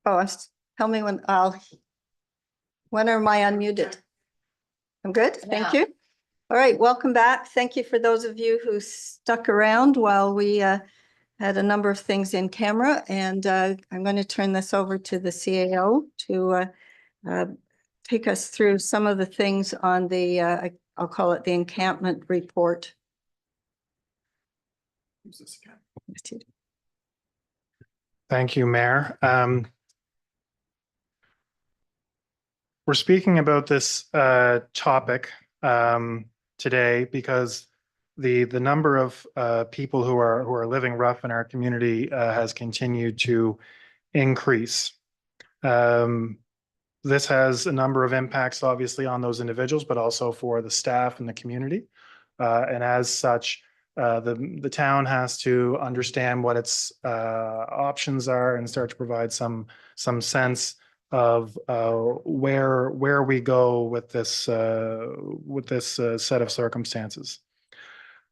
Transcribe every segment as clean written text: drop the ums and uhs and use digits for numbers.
Oh, tell me when am I unmuted? I'm good, thank you. All right, welcome back. Thank you for those of you who stuck around while we had a number of things in camera, and I'm going to turn this over to the CAO to take us through some of the things on the, I'll call it the encampment report. Thank you, Mayor. We're speaking about this topic today because the number of people who are living rough in our community has continued to increase. This has a number of impacts, obviously, on those individuals, but also for the staff and the community. And as such, the town has to understand what its options are and start to provide some sense of where we go with this set of circumstances.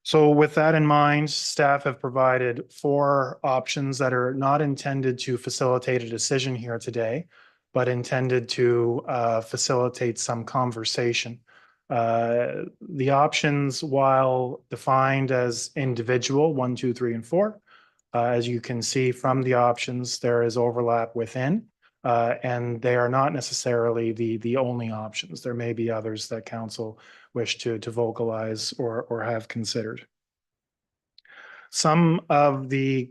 So with that in mind, staff have provided 4 options that are not intended to facilitate a decision here today, but intended to facilitate some conversation. The options, while defined as individual, 1, 2, 3, and 4, as you can see from the options, there is overlap within, and they are not necessarily the only options. There may be others that council wish to vocalize or have considered. Some of the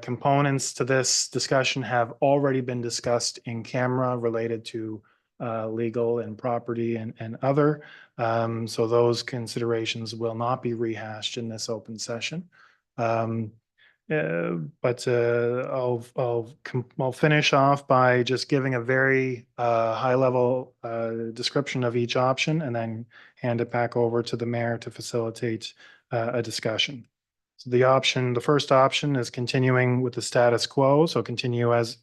components to this discussion have already been discussed in camera related to legal and property and other. So those considerations will not be rehashed in this open session. But I'll finish off by just giving a very high level description of each option and then hand it back over to the mayor to facilitate a discussion. So the first option is continuing with the status quo. So continue as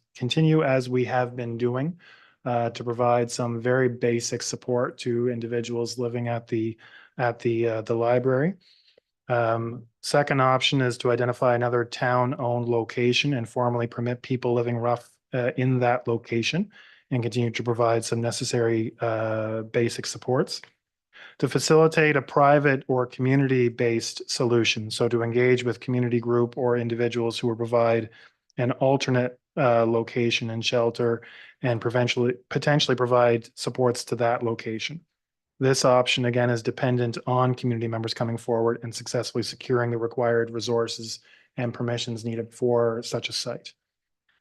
we have been doing to provide some very basic support to individuals living at the library. Second option is to identify another town-owned location and formally permit people living rough in that location and continue to provide some necessary basic supports. To facilitate a private or community-based solution, so to engage with community group or individuals who will provide an alternate location and shelter and potentially provide supports to that location. This option, again, is dependent on community members coming forward and successfully securing the required resources and permissions needed for such a site.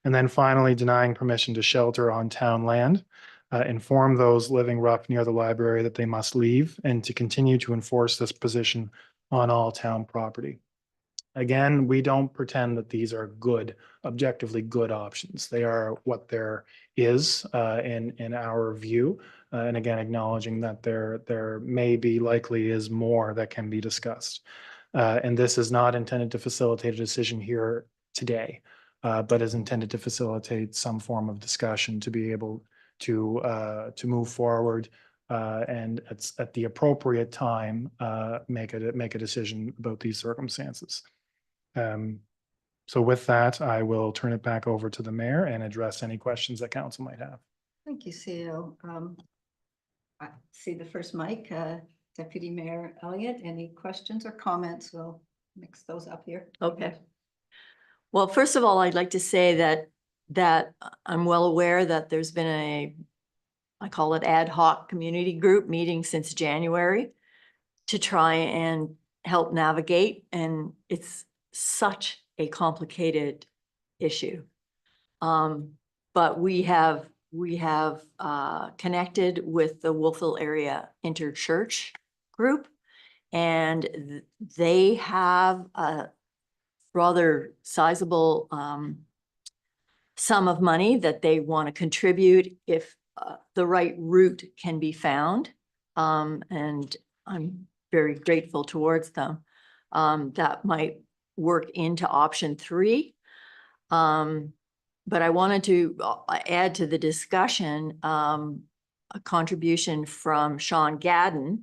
And then finally, denying permission to shelter on town land. Inform those living rough near the library that they must leave and to continue to enforce this position on all town property. Again, we don't pretend that these are good, objectively good options. They are what there is in our view. And again, acknowledging that there may be, likely is more that can be discussed. And this is not intended to facilitate a decision here today, but is intended to facilitate some form of discussion to be able to move forward and at the appropriate time make a decision about these circumstances. So with that, I will turn it back over to the mayor and address any questions that council might have. Thank you, CEO. I see the first mic, Deputy Mayor Elliott. Any questions or comments? We'll mix those up here. Okay. Well, first of all, I'd like to say that I'm well aware that there's been I call it ad hoc community group meeting since January to try and help navigate. And it's such a complicated issue. But we have connected with the Wolfville Area Interchurch group, and they have a rather sizable sum of money that they want to contribute if the right route can be found. And I'm very grateful towards them. That might work into option 3. But I wanted to add to the discussion a contribution from Sean Gadden,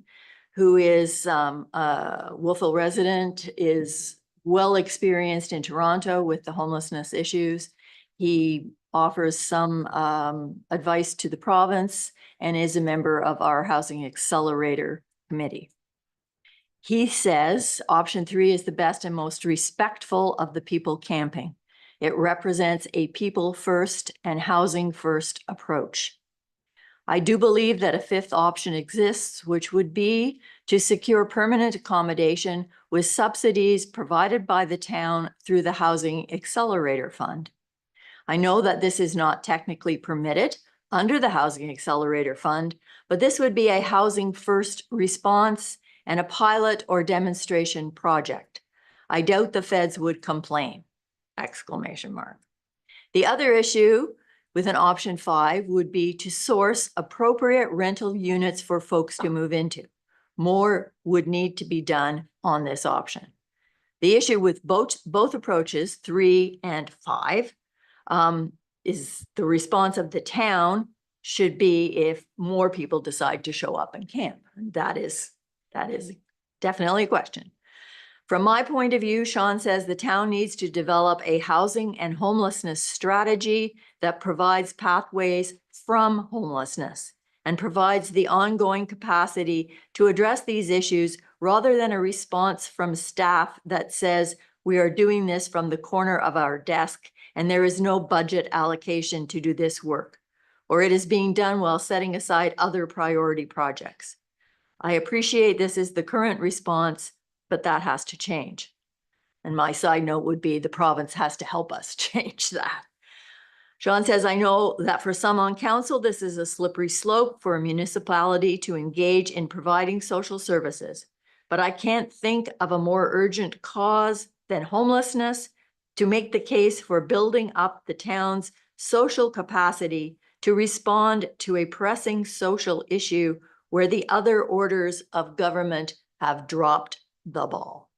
who is a Wolfville resident, is well experienced in Toronto with the homelessness issues. He offers some advice to the province and is a member of our Housing Accelerator Committee. He says option 3 is the best and most respectful of the people camping. It represents a people first and housing first approach. I do believe that a 5th option exists, which would be to secure permanent accommodation with subsidies provided by the town through the Housing Accelerator Fund. I know that this is not technically permitted under the Housing Accelerator Fund, but this would be a housing first response and a pilot or demonstration project. I doubt the feds would complain, ! The other issue with an option 5 would be to source appropriate rental units for folks to move into. More would need to be done on this option. The issue with both approaches, 3 and 5, is the response of the town should be if more people decide to show up and camp. That is definitely a question. From my point of view, Sean says the town needs to develop a housing and homelessness strategy that provides pathways from homelessness and provides the ongoing capacity to address these issues rather than a response from staff that says we are doing this from the corner of our desk and there is no budget allocation to do this work, or it is being done while setting aside other priority projects. I appreciate this is the current response, but that has to change. And my side note would be the province has to help us change that. Sean says, I know that for some on council, this is a slippery slope for a municipality to engage in providing social services, but I can't think of a more urgent cause than homelessness to make the case for building up the town's social capacity to respond to a pressing social issue where the other orders of government have dropped the ball.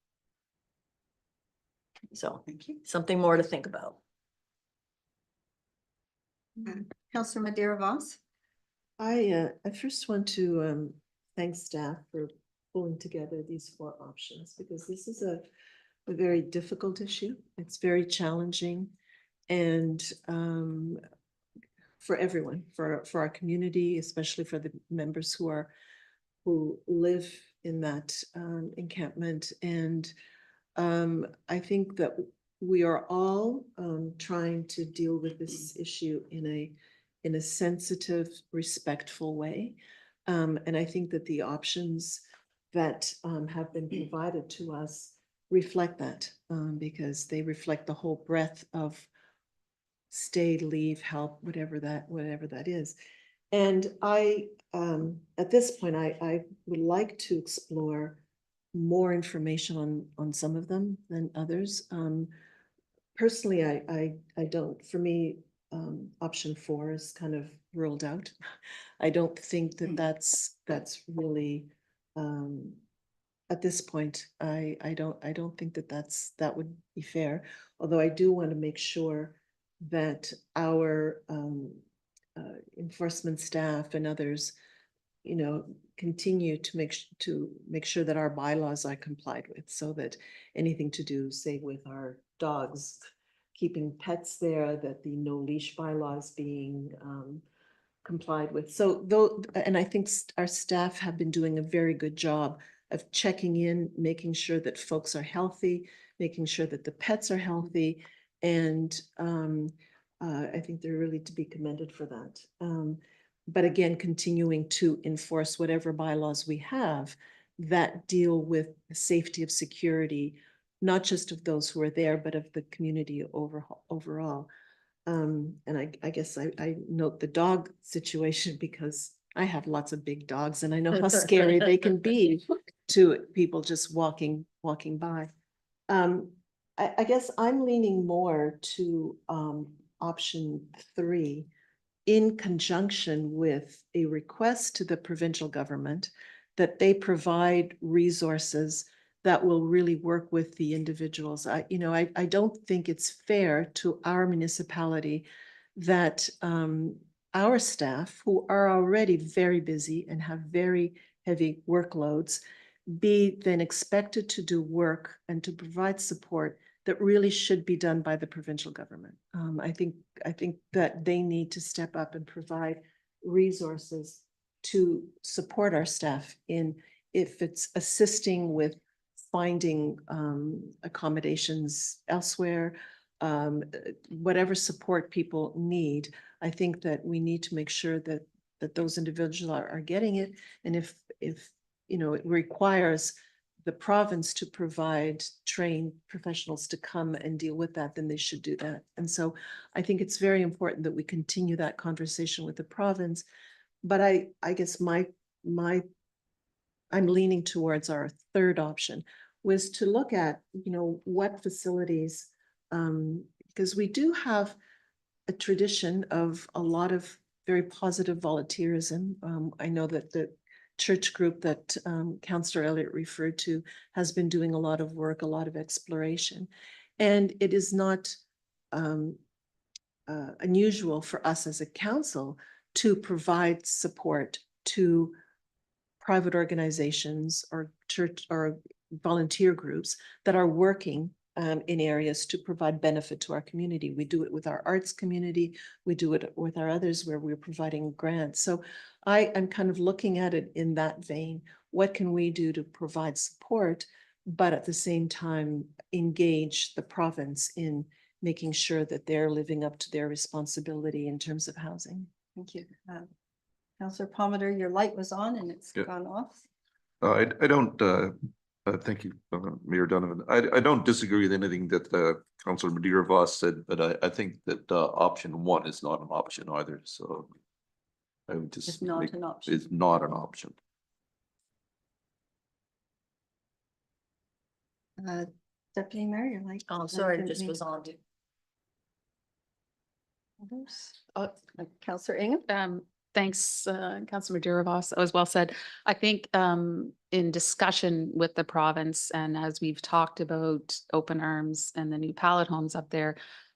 So something more to think about. Councillor Madeira Voss. I first want to thank staff for pulling together these 4 options, because this is a very difficult issue. It's very challenging, and for everyone, for our community, especially for the members who live in that encampment. And I think that we are all trying to deal with this issue in a sensitive, respectful way. And I think that the options that have been provided to us reflect that, because they reflect the whole breadth of stay, leave, help, whatever that is. And at this point, I would like to explore more information on some of them than others. Personally, I don't. For me, option 4 is kind of ruled out. I don't think that that's really at this point. I don't think that would be fair. Although I do want to make sure that our enforcement staff and others, continue to make sure that our bylaws are complied with, so that anything to do, say, with our dogs, keeping pets there, that the no leash bylaws being complied with. So though, and I think our staff have been doing a very good job of checking in, making sure that folks are healthy, making sure that the pets are healthy, and I think they're really to be commended for that. But again, continuing to enforce whatever bylaws we have that deal with the safety of security, not just of those who are there, but of the community overall. And I guess I note the dog situation because I have lots of big dogs and I know how scary they can be to people just walking by. I guess I'm leaning more to option 3, in conjunction with a request to the provincial government that they provide resources that will really work with the individuals. I don't think it's fair to our municipality that our staff, who are already very busy and have very heavy workloads, be then expected to do work and to provide support that really should be done by the provincial government. I think that they need to step up and provide resources to support our staff in, if it's assisting with finding accommodations elsewhere, whatever support people need. I think that we need to make sure that those individuals are getting it. And if it requires the province to provide trained professionals to come and deal with that, then they should do that. And so I think it's very important that we continue that conversation with the province. But I guess I'm leaning towards our third option, was to look at, what facilities, because we do have a tradition of a lot of very positive volunteerism. I know that the church group that Councillor Elliott referred to has been doing a lot of work, a lot of exploration. And it is not unusual for us as a council to provide support to private organizations or church or volunteer groups that are working in areas to provide benefit to our community. We do it with our arts community. We do it with our others where we're providing grants. So I am kind of looking at it in that vein. What can we do to provide support, but at the same time engage the province in making sure that they're living up to their responsibility in terms of housing? Thank you. Councillor Palmer, your light was on and it's Yeah. gone off. I don't, thank you, Mayor Donovan. I don't disagree with anything that Councillor Madeira Voss said, but I think that option one is not an option either, so. I would just. It's not an option. It's not an option. Deputy Mayor, your light. Oh, sorry, it just was on. Councillor Ingham. Thanks, Councilor Madeira Voss. That was well said. I think in discussion with the province, and as we've talked about Open Arms and the new pallet homes up there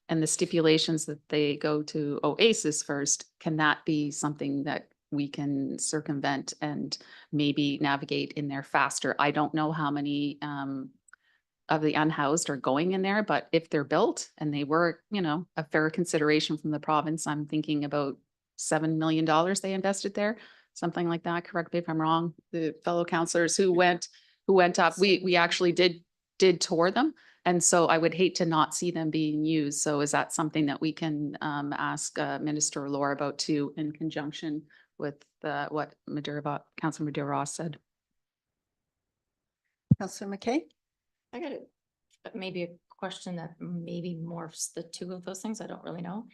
and the stipulations that they go to Oasis first, can that be something that we can circumvent and maybe navigate in there faster? I don't know how many of the unhoused are going in there, but if they're built and they were, a fair consideration from the province, I'm thinking about $7 million they invested there, something like that. Correct me if I'm wrong. The fellow councillors who went up, we actually did tour them. And so I would hate to not see them being used. So is that something that we can ask Minister Laura about too, in conjunction with what Councillor Madeira Voss said? Councillor McKay. I got maybe a question that maybe morphs the two of those things. I don't really know.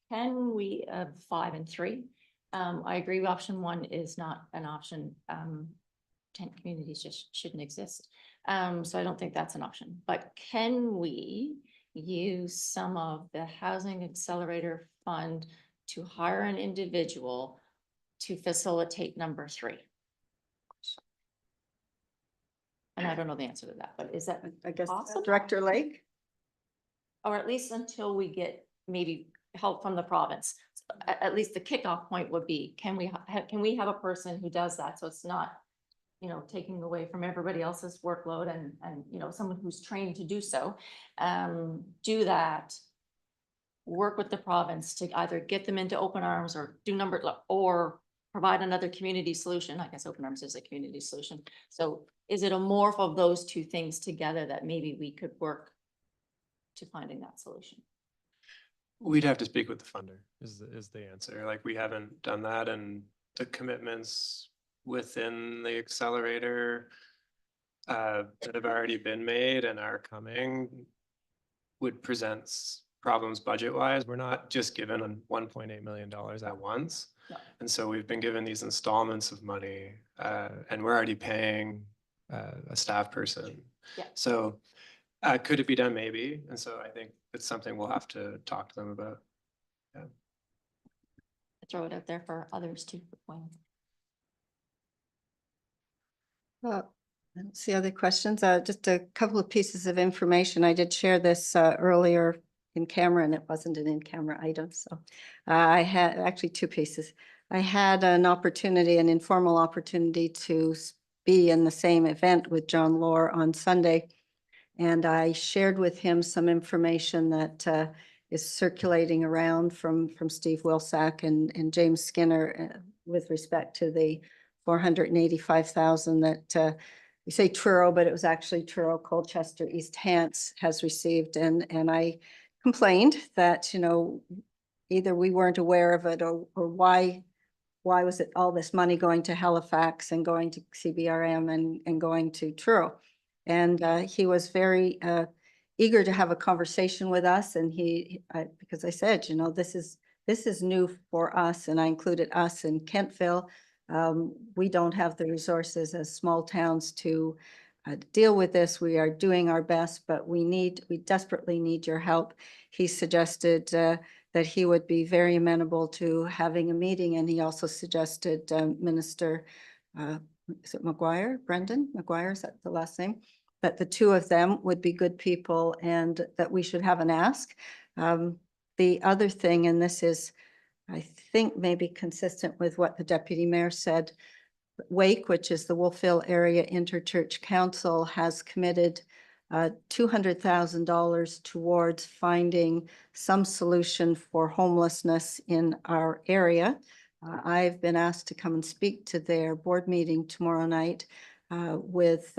Can we 5 and 3? I agree. Option 1 is not an option. Tent communities just shouldn't exist. So I don't think that's an option. But can we use some of the Housing Accelerator Fund to hire an individual to facilitate number 3? And I don't know the answer to that, but is that, I guess Awesome. Director Lake. or at least until we get maybe help from the province? At least the kickoff point would be, can we have a person who does that? So it's not, taking away from everybody else's workload and someone who's trained to do so. Do that, work with the province to either get them into Open Arms or or provide another community solution. I guess Open Arms is a community solution. So is it a morph of those two things together that maybe we could work to finding that solution? We'd have to speak with the funder is the answer. Like, we haven't done that, and the commitments within the accelerator that have already been made and are coming would present problems budget wise. We're not just given $1.8 million at once. No. And so we've been given these installments of money and we're already paying a staff person. Yeah. So could it be done? Maybe. And so I think it's something we'll have to talk to them about. Yeah. Throw it out there for others to. Well, I don't see other questions. Just a couple of pieces of information. I did share this earlier in camera, and it wasn't an in-camera item. So I had actually 2 pieces. I had an informal opportunity to be in the same event with John Lohr on Sunday. And I shared with him some information that is circulating around from Steve Wilsack and James Skinner with respect to the 485,000 that we say Truro, but it was actually Truro, Colchester, East Hants has received. And I complained that, either we weren't aware of it or why was it all this money going to Halifax and going to CBRM and going to Truro? And he was very eager to have a conversation with us. And because I said, this is new for us, and I included us in Kentville. We don't have the resources as small towns to deal with this. We are doing our best, but we desperately need your help. He suggested that he would be very amenable to having a meeting, and he also suggested Minister, is it McGuire, Brendan McGuire, is that the last name? That the two of them would be good people and that we should have an ask. The other thing, and this is, I think, maybe consistent with what the Deputy Mayor said, Wake, which is the Wolfville Area Interchurch Council, has committed $200,000 towards finding some solution for homelessness in our area. I've been asked to come and speak to their board meeting tomorrow night with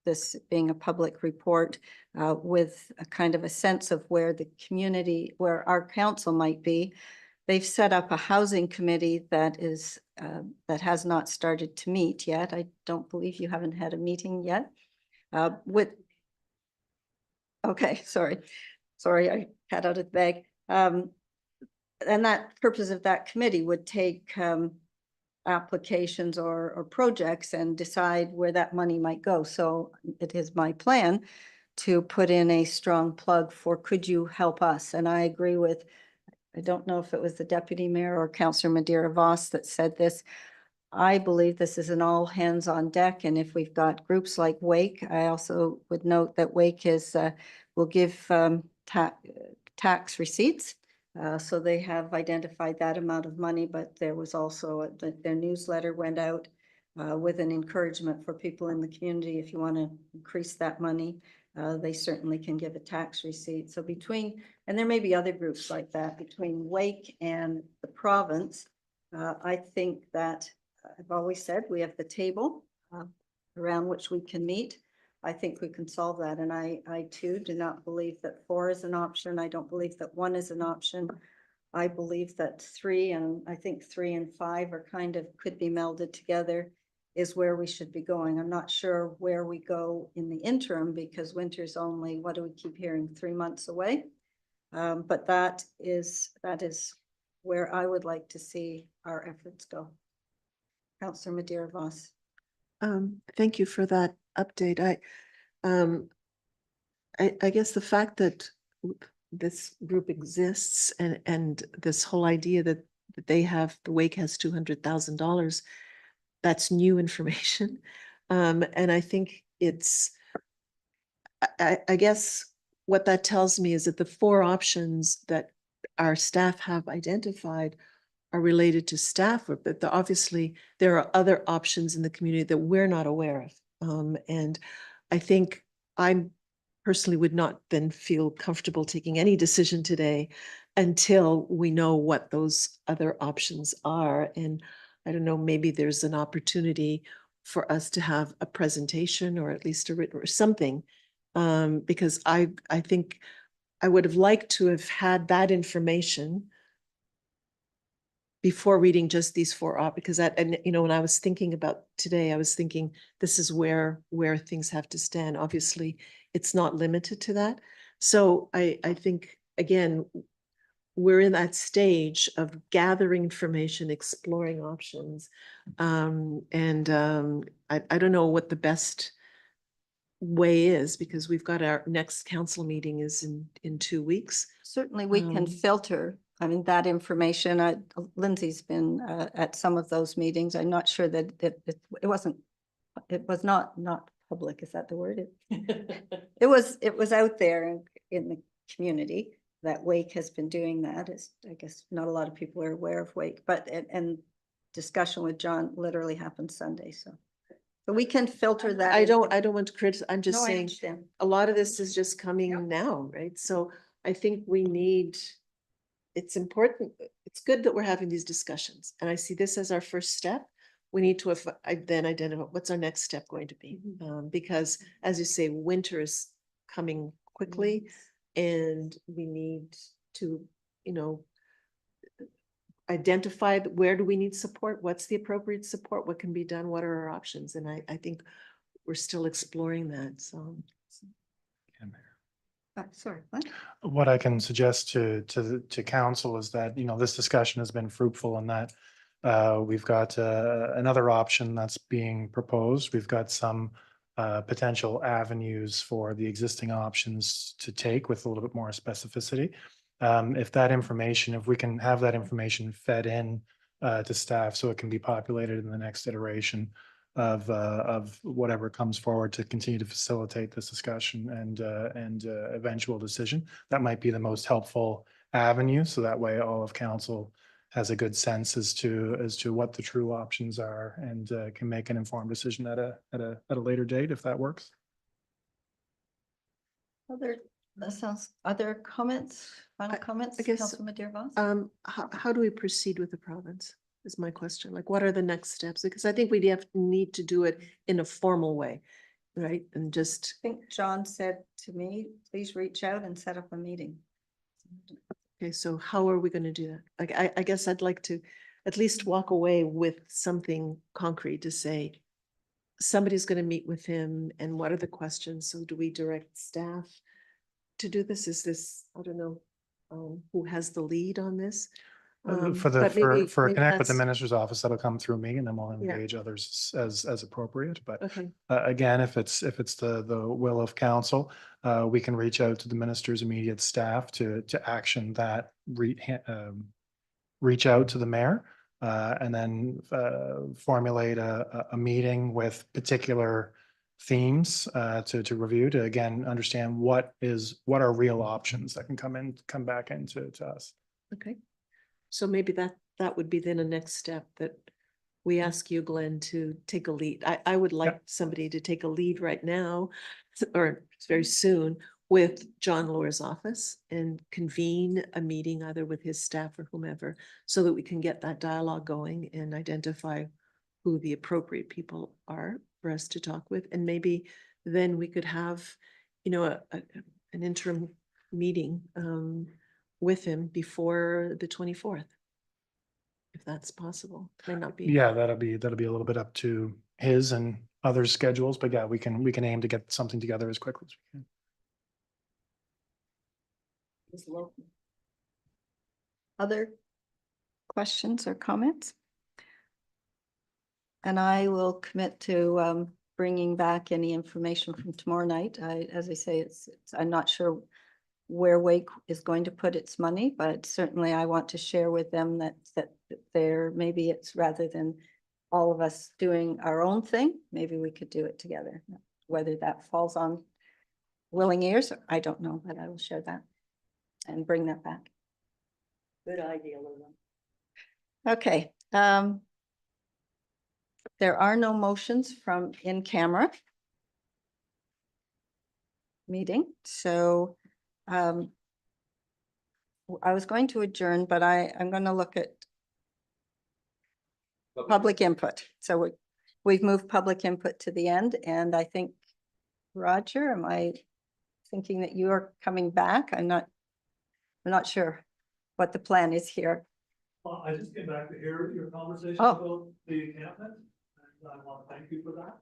this being a public report with a kind of a sense of where the community, where our council might be. They've set up a housing committee that has not started to meet yet. I don't believe you haven't had a meeting yet. Okay, sorry, I got out of the bag. And that purpose of that committee would take applications or projects and decide where that money might go. So it is my plan to put in a strong plug for, could you help us? And I agree with, I don't know if it was the Deputy Mayor or Councillor Madeira Voss that said this. I believe this is an all hands on deck. And if we've got groups like Wake, I also would note that Wake will give tax receipts. So they have identified that amount of money, but there was also their newsletter went out with an encouragement for people in the community. If you want to increase that money, they certainly can give a tax receipt. So and there may be other groups like that, between Wake and the province, I think that I've always said we have the table around which we can meet. I think we can solve that. And I too do not believe that 4 is an option. I don't believe that 1 is an option. I believe that 3, and I think 3 and 5 are could be melded together, is where we should be going. I'm not sure where we go in the interim, because winter's only, what do we keep hearing, 3 months away? But that is where I would like to see our efforts go. Councillor Madeira Voss. Thank you for that update. I guess the fact that this group exists and this whole idea that they have, the Wake has $200,000, that's new information. And I think I guess what that tells me is that the 4 options that our staff have identified are related to staff work, but obviously there are other options in the community that we're not aware of. And I think I personally would not then feel comfortable taking any decision today until we know what those other options are. And I don't know, maybe there's an opportunity for us to have a presentation or at least a written or something, because I think I would have liked to have had that information before reading just these 4 because when I was thinking about today, I was thinking this is where things have to stand. Obviously, it's not limited to that. So I think, again, we're in that stage of gathering information, exploring options. I don't know what the best way is, because we've got our next council meeting is in 2 weeks. Certainly we can filter, that information. Lindsay's been at some of those meetings. I'm not sure that it was not public. Is that the word? It was out there in the community that Wake has been doing that. I guess not a lot of people are aware of Wake, but and discussion with John literally happened Sunday. So But we can filter that. I into- don't want to criticize, I'm just No, I saying, understand. a lot of this is just coming now, right? So I think we need, it's important, it's good that we're having these discussions, and I see this as our first step. We need to then identify what's our next step going to be, because as you say, winter is coming quickly, and we need to, you know, identify where do we need support, what's the appropriate support, what can be done, what are our options, and I think we're still exploring that, so. Sorry, what? What I can suggest to council is that, you know, this discussion has been fruitful and that we've got another option that's being proposed. We've got some potential avenues for the existing options to take with a little bit more specificity. If that information, if we can have that information fed in to staff so it can be populated in the next iteration of whatever comes forward to continue to facilitate this discussion and eventual decision. That might be the most helpful avenue. So that way all of council has a good sense as to what the true options are and can make an informed decision at a later date, if that works. Other comments, final comments? I guess, Councilor Madeira-Vos? How do we proceed with the province is my question. Like, what are the next steps? Because I think we need to do it in a formal way, right? And just, I think John said to me, please reach out and set up a meeting. okay, so how are we going to do that? Like, I guess I'd like to at least walk away with something concrete to say, somebody's going to meet with him, and what are the questions? So do we direct staff to do this? Is this, I don't know, who has the lead on this? For but maybe connect with the that's- minister's office, that'll come through me and then we'll Yeah. engage others as appropriate. But Okay, again, if it's the will of council, we can reach out to the minister's immediate staff to action that, reach out to the mayor and then formulate a meeting with particular themes to review, to again understand what are real options that can come back into us. okay. So maybe that would be then a next step, that we ask you, Glenn, to take a lead. I would like somebody to take a lead right now, or very soon, with John Lore's office and convene a meeting either with his staff or whomever, so that we can get that dialogue going and identify who the appropriate people are for us to talk with. And maybe then we could have, you know, an interim meeting with him before the 24th. If that's possible, may not be. Yeah, that'll be a little bit up to his and others' schedules, but yeah, we can aim to get something together as quickly as we can. Other questions or comments? And I will commit to bringing back any information from tomorrow night. As I say, I'm not sure where Wake is going to put its money, but certainly I want to share with them that there, maybe it's rather than all of us doing our own thing, maybe we could do it together. Whether that falls on willing ears, I don't know, but I will share that and bring that back. Good idea, Lulu. Okay. There are no motions from in camera meeting, so I was going to adjourn, but I'm going to look at public input. So we've moved public input to the end, and I think, Roger, am I thinking that you are coming back? I'm not sure what the plan is here. Well, I just came back to hear your conversation Oh. about the encampment, and I want to thank you for that.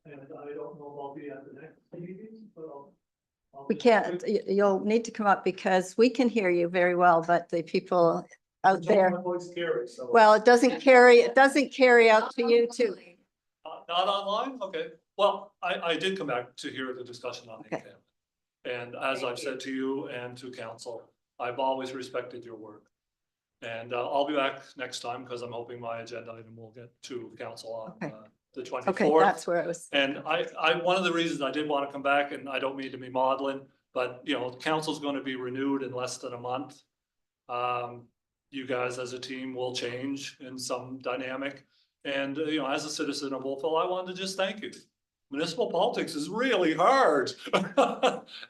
And I don't know if I'll be at the next meeting, but I'll We just- can't, you'll need to come up because we can hear you very well, but the people out there, My voice carries, so. well, it doesn't carry out to you too. Not online? Okay. Well, I did come back to hear the discussion on the Okay. encampment. And as I've said to you and to council, I've always respected your work. And I'll be back next time because I'm hoping my agenda item will get to council on Okay. the Okay, 24th. that's where it was. And one of the reasons I did want to come back, and I don't mean to be maudlin, but you know, council's going to be renewed in less than a month. You guys as a team will change in some dynamic. And, as a citizen of Wolfville, I wanted to just thank you. Municipal politics is really hard.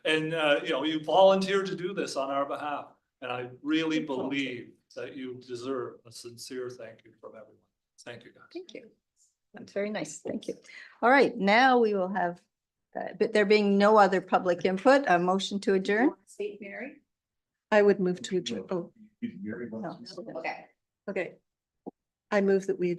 And, you volunteered to do this on our behalf. And I really believe that you deserve a sincere thank you from everyone. Thank you, guys. Thank you. That's very nice. Thank you. All right, now we will have, but there being no other public input, a motion to adjourn. State Mary? I would move to adjourn. Oh, No. Okay. okay. I move that we adjourn.